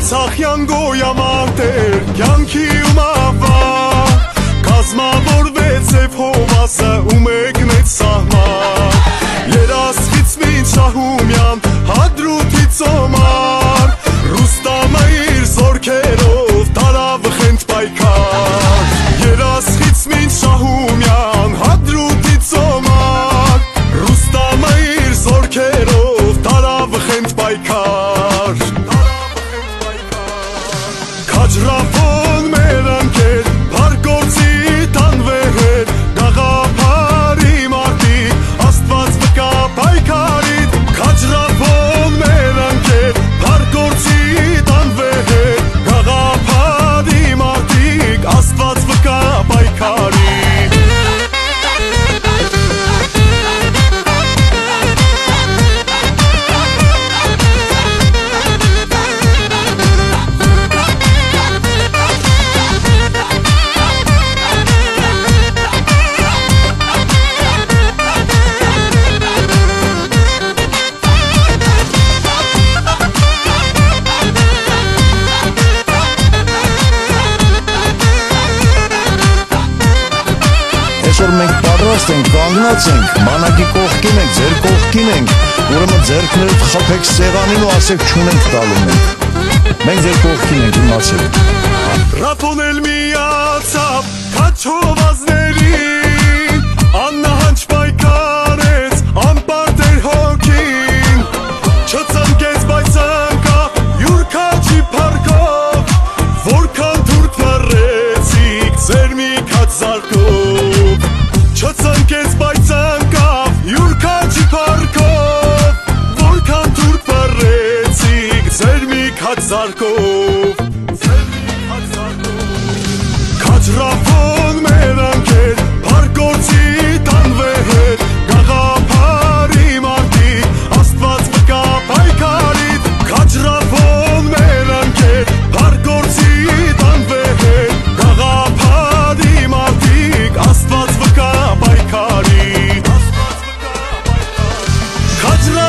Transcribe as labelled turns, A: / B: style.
A: Արցախյան գոյամարտեր կյանքի ու մահվա Կազմավորվեցև հովասը ու մեկնեց սահման Երասխից մինչ Շահումյան հադրութից օմար Ռուստամը իր զորքերով տարավ խենթ պայքար Երասխից մինչ Շահումյան հադրութից օմար Ռուստամը իր զորքերով տարավ խենթ պայքար Քաջրավոն մեր ընկեր Փարգորձի տանվեր Գաղափարի մարտիկ Աստված վկա պայքարիդ Քաջրավոն մեր ընկեր Փարգորձի տանվեր Գաղափարի մարտիկ Աստված վկա պայքարիդ
B: Այսօր մենք պատրաստ ենք, կանգնած ենք, բանակի կողքին ենք, ձեր կողքին ենք, ուրեմն ձեռքներդ խփեք սեղանին ու ասեք չունենք տալու մենք։ Մենք ձեր կողքին ենք, իմացեք։
A: Ռափոն էլ միացավ քաջովազներին Աննահանջ պայքարեց անպարտ էր հոգին Չծնկեց բայց անկավ յուր քաջի փառքով Որքան թուրք վռեցիք ձեր մի քաջ զարկով Չծնկեց բայց անկավ յուր քաջի փառքով Որքան թուրք վռեցիք ձեր մի քաջ զարկով Քաջրավոն մեր ընկեր Փարգորձի տանվեր Գաղափարի մարտիկ Աստված վկա պայքարիդ Քաջրավոն մեր ընկեր Փարգորձի տանվեր Գաղափարի մարտիկ Աստված վկա պայքարիդ Քաջրավոն